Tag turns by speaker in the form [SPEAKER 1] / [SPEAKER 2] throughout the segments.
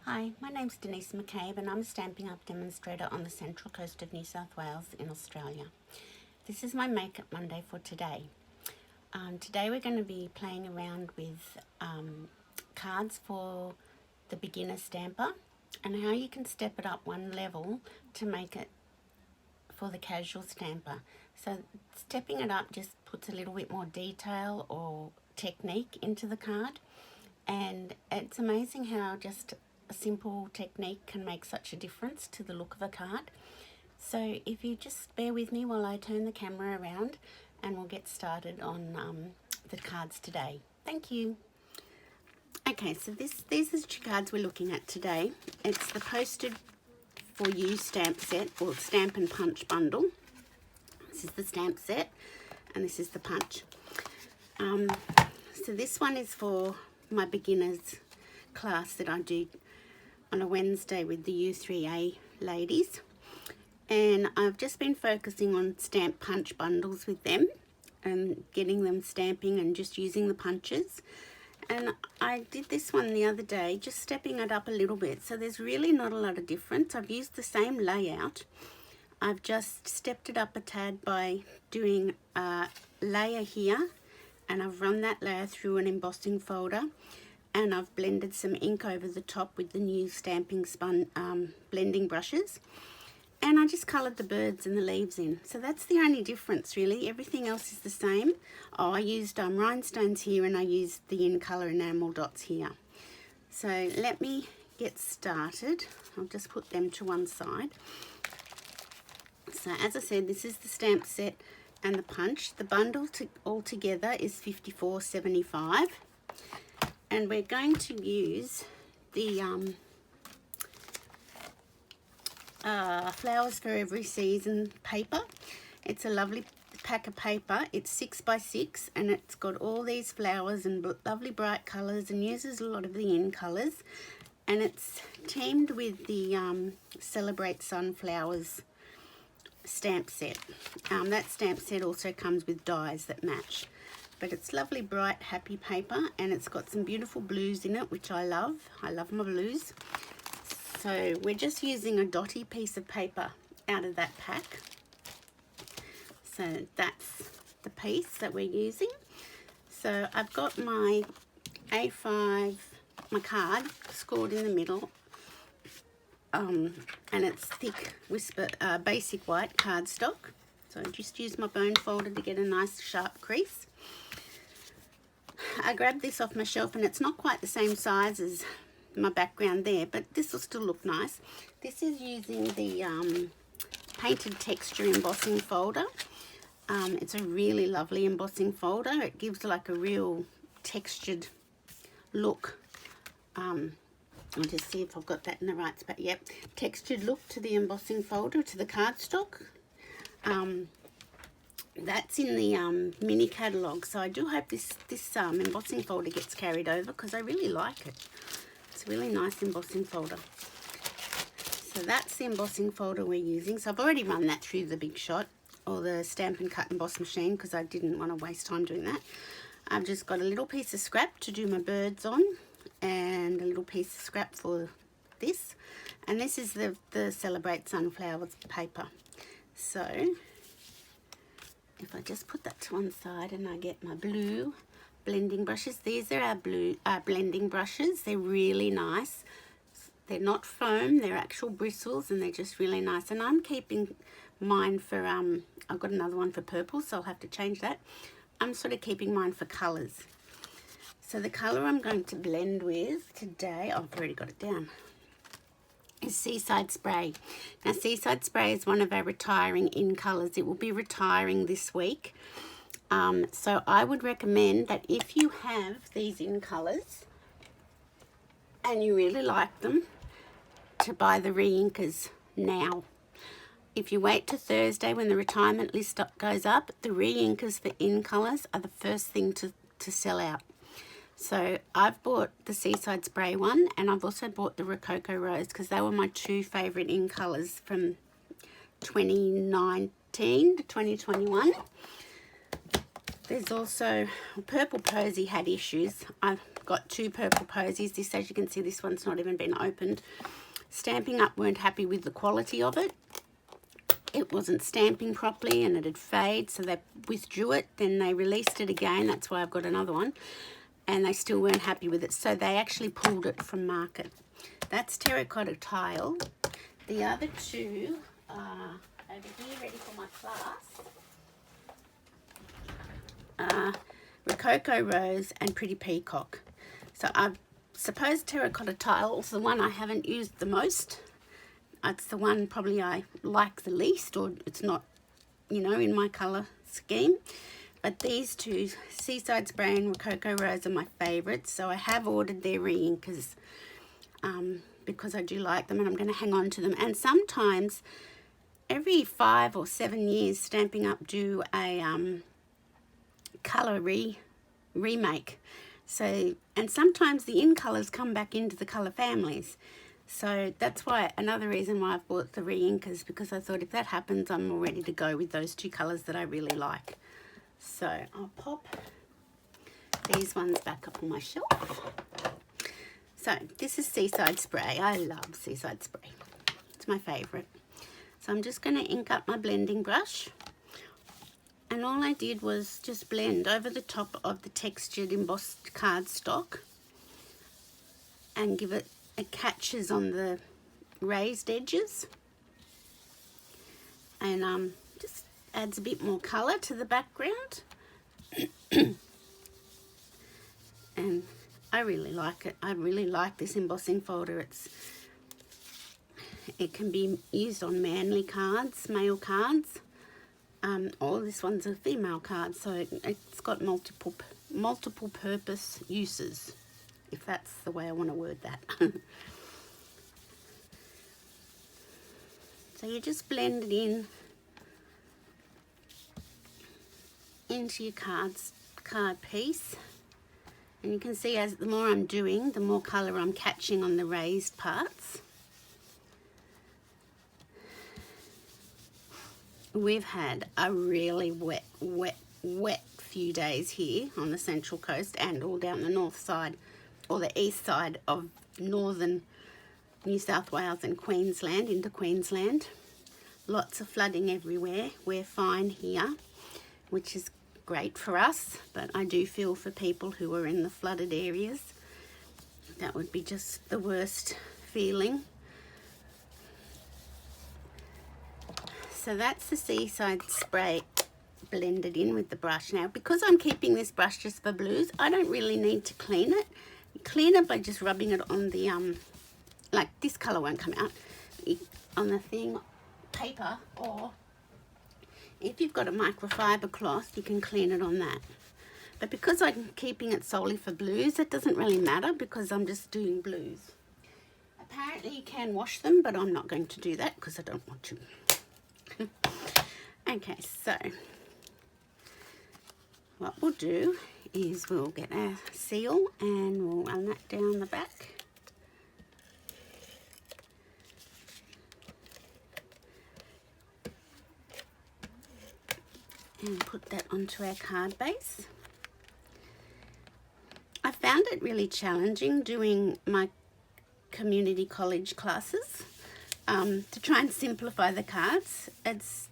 [SPEAKER 1] Hi, my name's Denise McCabe and I'm a Stampin' Up! Demonstrator on the Central Coast of New South Wales in Australia. This is my Make It Monday for today. Today we're going to be playing around with cards for the beginner stamper and how you can step it up one level to make it for the casual stamper. So stepping it up just puts a little bit more detail or technique into the card, and it's amazing how just a simple technique can make such a difference to the look of a card. So if you just bear with me while I turn the camera around and we'll get started on the cards today. Thank you. Okay, so these are the two cards we're looking at today. It's the Posted For You stamp set, or stamp and punch bundle. This is the stamp set and this is the punch. So this one is for my beginners class that I do on a Wednesday with the U3A ladies, and I've just been focusing on stamp punch bundles with them and getting them stamping and just using the punches. And I did this one the other day, just stepping it up a little bit, so there's really not a lot of difference. I've used the same layout, I've just stepped it up a tad by doing a layer here, and I've run that layer through an embossing folder, and I've blended some ink over the top with the new Stampin' Spun blending brushes, and I just coloured the birds and the leaves in. So that's the only difference really. Everything else is the same. Oh, I used rhinestones here, and I used the in colour enamel dots here. So let me get started. I'll just put them to one side. So as I said, this is the stamp set and the punch. The bundle altogether is $54.75. And we're going to use the Flowers for Every Season paper. It's a lovely pack of paper. It's 6 by 6, and it's got all these flowers and lovely bright colours, and uses a lot of the in colours. And it's teamed with the Celebrate Sunflowers stamp set. That stamp set also comes with dies that match. But it's lovely, bright, happy paper, and it's got some beautiful blues in it, which I love. I love my blues. So we're just using a dotty piece of paper out of that pack. So that's the piece that we're using. So I've got my A5, my card, scored in the middle, and it's thick basic white cardstock. So I just use my bone folder to get a nice sharp crease. I grabbed this off my shelf, and it's not quite the same size as my background there, but this will still look nice. This is using the Painted Texture embossing folder. It's a really lovely embossing folder. It gives like a real textured look. I'll just see if I've got that in the right spot. Yep, textured look to the embossing folder, to the cardstock. That's in the mini catalogue, so I do hope this embossing folder gets carried over, because I really like it. It's a really nice embossing folder. So that's the embossing folder we're using. So I've already run that through the Big Shot, or the Stampin' Cut Emboss machine, because I didn't want to waste time doing that. I've just got a little piece of scrap to do my birds on, and a little piece of scrap for this. And this is the Celebrate Sunflowers paper. So if I just put that to one side and I get my blue blending brushes. These are our blue blending brushes. They're really nice. They're not foam, they're actual bristles, and they're just really nice. And I'm keeping mine for, I've got another one for purple, so I'll have to change that. I'm sort of keeping mine for colours. So the colour I'm going to blend with today, I've already got it down, is Seaside Spray. Now Seaside Spray is one of our retiring in colours. It will be retiring this week. So I would recommend that if you have these in colours and you really like them, to buy the re-inkers now. If you wait to Thursday when the retirement list goes up, the re-inkers for in colours are the first thing to sell out. So I've bought the Seaside Spray one, and I've also bought the Rococo Rose, because they were my two favourite in colours from 2019 to 2021. There's also Purple Posy had issues. got 2 purple posies. This, as you can see, this one's not even been opened. Stamping Up weren't happy with the quality of it. It wasn't stamping properly and it'd fade, so they withdrew it. Then they released it again. That's why I've got another one. And they still weren't happy with it, so they actually pulled it from market. That's Terracotta Tile. The other 2 are over here, ready for my class. Rococo Rose and Pretty Peacock. So I suppose Terracotta Tile is the one I haven't used the most. It's the one probably I like the least, or it's not, you know, in my colour scheme. But these 2, Seaside Spray and Rococo Rose, are my favourites. So I have ordered their reinkers because I do like them and I'm going to hang on to them. And sometimes, every 5 or 7 years, Stamping Up do a colour remake. So, and sometimes the in colours come back into the colour families. So that's why, another reason why I've bought the reinkers, because I thought if that happens, I'm all ready to go with those 2 colours that I really like. So I'll pop these ones back up on my shelf. So this is Seaside Spray. I love Seaside Spray. It's my favourite. So I'm just going to ink up my blending brush. And all I did was just blend over the top of the textured embossed cardstock and give it catches on the raised edges. And just adds a bit more colour to the background. And I really like it. I really like this embossing folder. It can be used on manly cards, male cards. Or this one's a female card, so it's got multiple purpose uses, if that's the way I want to word that. So you just blend it into your card piece, and you can see as the more I'm doing, the more colour I'm catching on the raised parts. We've had a really wet few days here on the Central Coast and all down the north side, or the east side of northern New South Wales and Queensland, into Queensland. Lots of flooding everywhere. We're fine here, which is great for us, but I do feel for people who are in the flooded areas. That would be just the worst feeling. So that's the Seaside Spray blended in with the brush. Now, because I'm keeping this brush just for blues, I don't really need to clean it. Clean it by just rubbing it on the, like this colour won't come out, on the thing, paper, or if you've got a microfiber cloth, you can clean it on that. But because I'm keeping it solely for blues, it doesn't really matter because I'm just doing blues. Apparently you can wash them, but I'm not going to do that because I don't want to. Okay, so what we'll do is we'll get our seal and we'll run that down the back. And put that onto our card base. I found it really challenging doing my community college classes to try and simplify the cards. It's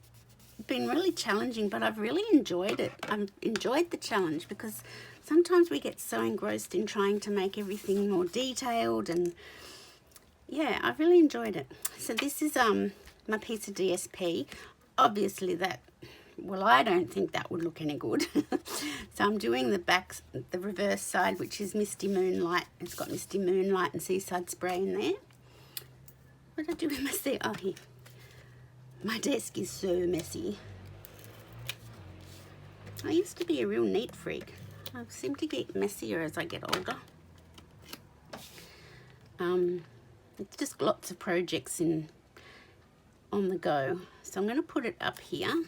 [SPEAKER 1] been really challenging, but I've really enjoyed it. I've enjoyed the challenge because sometimes we get so engrossed in trying to make everything more detailed, and yeah, I've really enjoyed it. So this is my piece of DSP. Obviously that, well, I don't think that would look any good. So I'm doing the reverse side, which is Misty Moonlight. It's got Misty Moonlight and Seaside Spray in there. What did I do with my seal? Oh, here. My desk is so messy. I used to be a real neat freak. I seem to get messier as I get older. It's just lots of projects on the go. So I'm going to put it up here.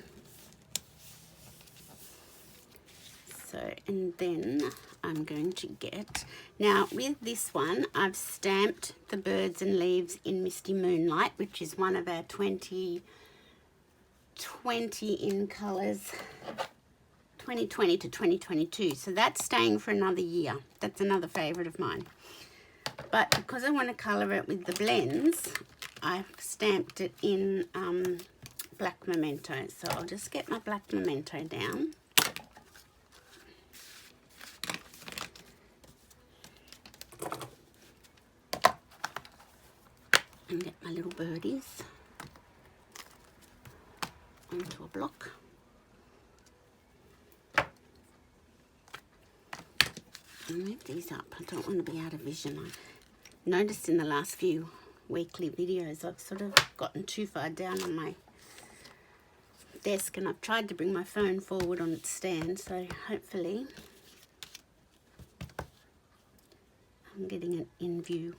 [SPEAKER 1] So, and then I'm going to get, now with this one, I've stamped the birds and leaves in Misty Moonlight, which is one of our 20 in colours, 2020 to 2022. So that's staying for another year. That's another favourite of mine. But because I want to colour it with the blends, I've stamped it in black memento. So I'll just get my black memento down. And get my little birdies onto a block. And move these up. I don't want to be out of vision. I noticed in the last few weekly videos I've sort of gotten too far down on my desk, and I've tried to bring my phone forward on its stand, so hopefully I'm getting it in view.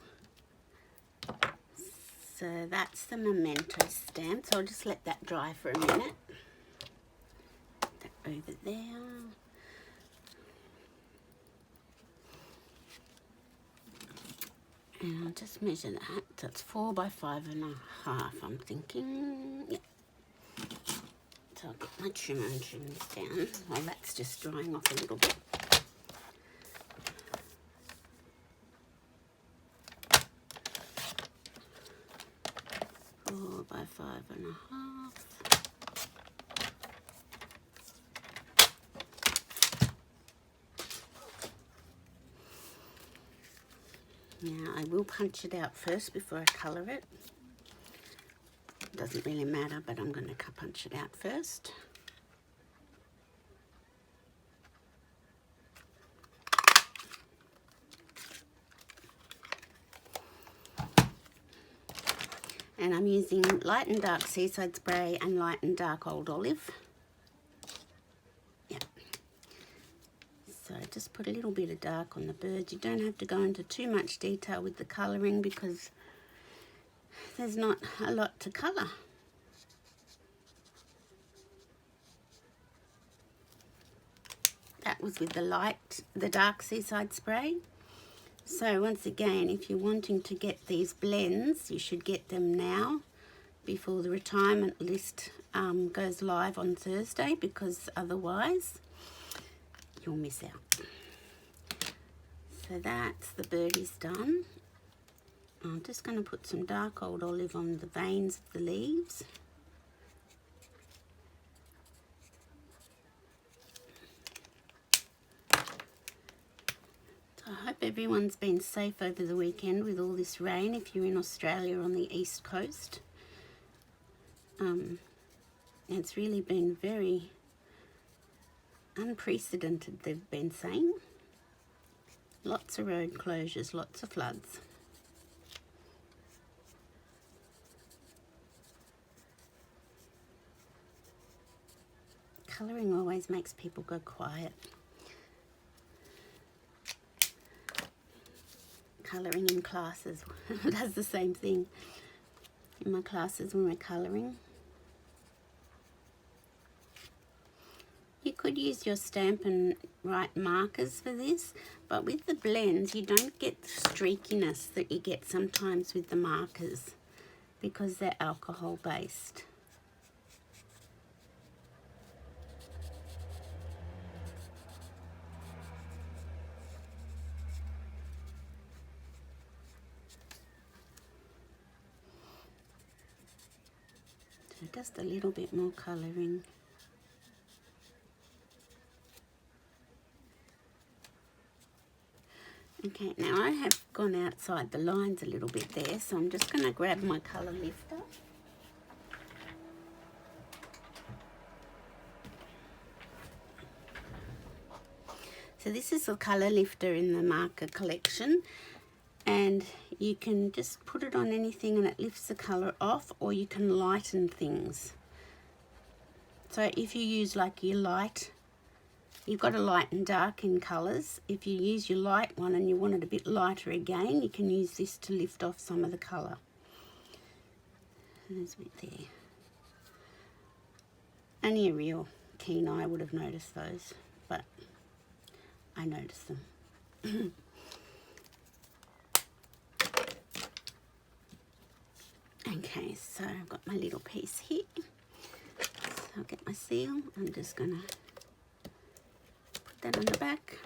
[SPEAKER 1] So that's the memento stamp, so I'll just let that dry for a minute. Put that over there. And I'll just measure that. That's 4 by 5.5, I'm thinking. Yep. So I'll get my trimmer and trim this down while that's just drying off a little bit. By 5.5. Now I will punch it out first before I colour it. Doesn't really matter, but I'm going to punch it out first. And I'm using light and dark Seaside Spray and light and dark Old Olive. Yep. So just put a little bit of dark on the birds. You don't have to go into too much detail with the colouring because there's not a lot to colour. That was with the dark Seaside Spray. So once again, if you're wanting to get these blends, you should get them now before the retirement list goes live on Thursday, because otherwise you'll miss out. So that's the birdies done. I'm just going to put some dark Old Olive on the veins of the leaves. I hope everyone's been safe over the weekend with all this rain if you're in Australia on the east coast. It's really been very unprecedented, they've been saying. Lots of road closures, lots of floods. Colouring always makes people go quiet. Colouring in classes does the same thing. In my classes when we're colouring. You could use your Stampin' Write markers for this, but with the blends you don't get the streakiness that you get sometimes with the markers because they're alcohol based. So just a little bit more colouring. Okay, now I have gone outside the lines a little bit there, so I'm just going to grab my colour lifter. So this is a colour lifter in the marker collection, and you can just put it on anything and it lifts the colour off, or you can lighten things. So if you use like your light, you've got a light and dark in colours. If you use your light one and you want it a bit lighter again, you can use this to lift off some of the colour. There's a bit there. Only a real keen eye would have noticed those, but I noticed them. Okay, so I've got my little piece here. So I'll get my seal. I'm just going to that on the back.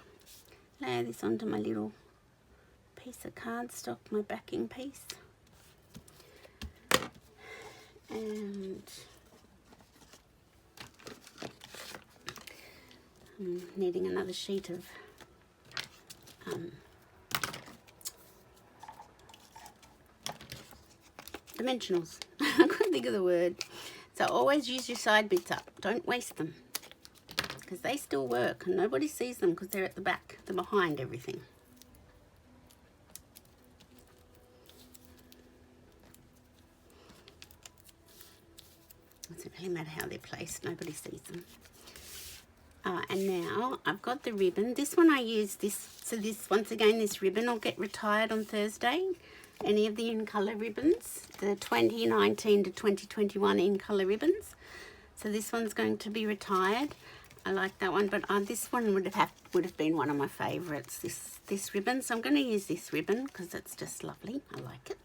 [SPEAKER 1] Layer this onto my little piece of cardstock, my backing piece. And I'm needing another sheet of dimensionals. I couldn't think of the word. So always use your side bits up. Don't waste them, because they still work and nobody sees them because they're at the back. They're behind everything. Doesn't really matter how they're placed. Nobody sees them. And now I've got the ribbon. This one I use this. So this, once again, this ribbon will get retired on Thursday. Any of the in colour ribbons, the 2019 to 2021 in colour ribbons. So this one's going to be retired. I like that one, but this one would have been one of my favourites. This ribbon. So I'm going to use this ribbon because it's just lovely. I like it.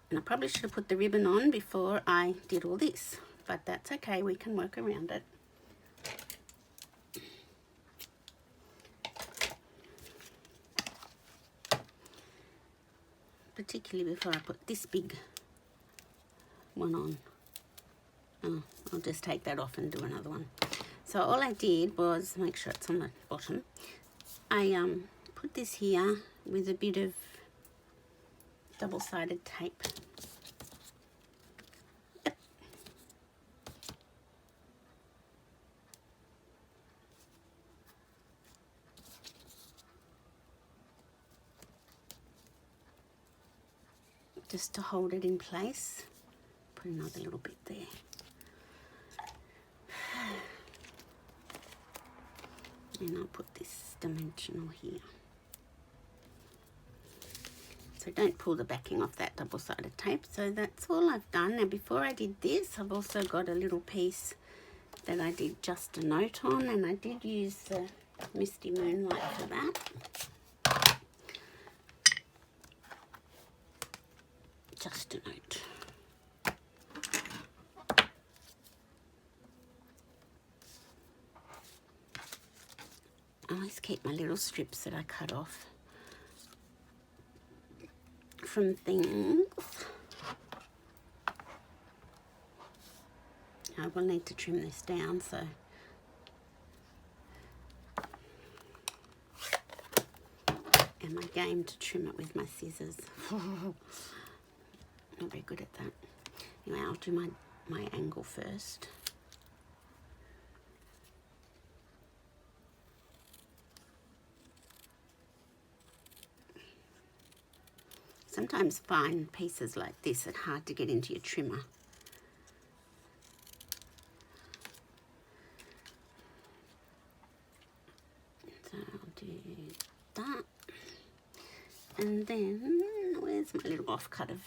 [SPEAKER 1] And I probably should have put the ribbon on before I did all this, but that's okay. We can work around it. Particularly before I put this big one on. Oh, I'll just take that off and do another one. So all I did was make sure it's on the bottom. I put this here with a bit of double-sided tape. Yep. Just to hold it in place. Put another little bit there. And I'll put this dimensional here. So don't pull the backing off that double-sided tape. So that's all I've done. Now before I did this, I've also got a little piece that I did just a note on, and I did use the Misty Moonlight for that. Just a note. I always keep my little strips that I cut off from things. I will need to trim this down, so am I game to trim it with my scissors? Not very good at that. Anyway, I'll do my angle first. Sometimes fine pieces like this are hard to get into your trimmer. So I'll do that. And then, where's my little offcut of,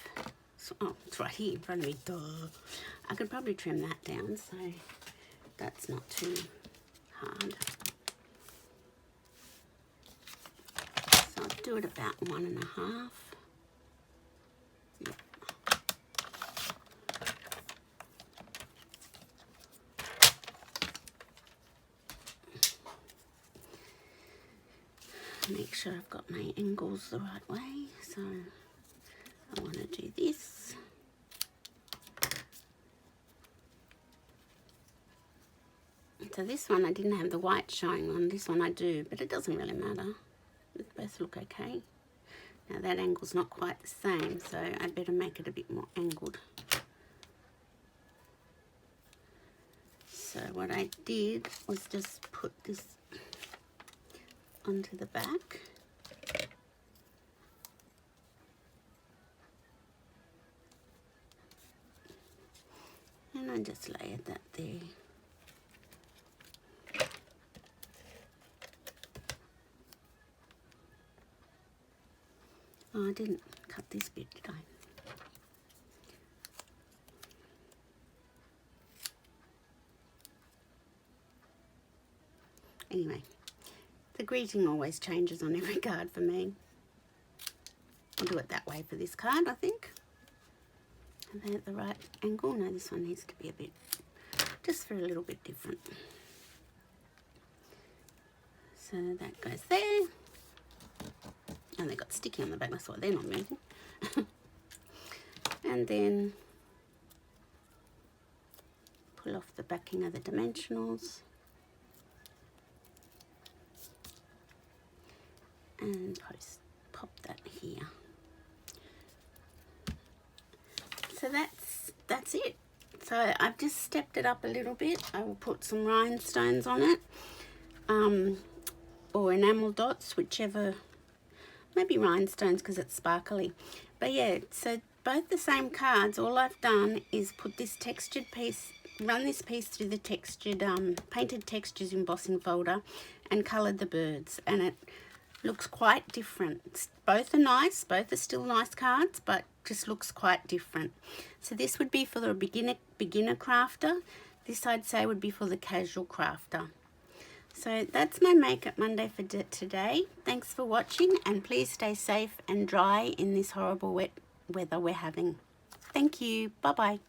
[SPEAKER 1] oh, it's right here in front of me, duh. I could probably trim that down, so that's not too hard. So I'll do it about 1.5. Yep. Make sure I've got my angles the right way. So I want to do this. So this one I didn't have the white showing on, this one I do, but it doesn't really matter. They both look okay. Now that angle's not quite the same, so I'd better make it a bit more angled. So what I did was just put this onto the back. And I just layered that there. Oh, I didn't cut this bit, did I? Anyway, the greeting always changes on every card for me. I'll do it that way for this card, I think. Are they at the right angle? No, this one needs to be a bit, just for a little bit different. So that goes there. And they got sticky on the back, that's why they're not moving. And then pull off the backing of the dimensionals. And pop that here. So that's it. So I've just stepped it up a little bit. I will put some rhinestones on it, or enamel dots, whichever. Maybe rhinestones because it's sparkly. But yeah, so both the same cards. All I've done is put this textured piece, run this piece through the textured, painted textures embossing folder, and coloured the birds, and it looks quite different. Both are nice, both are still nice cards, but just looks quite different. So this would be for the beginner crafter. This I'd say would be for the casual crafter. So that's my Makeup Monday for today. Thanks for watching, and please stay safe and dry in this horrible wet weather we're having. Thank you. Bye-bye.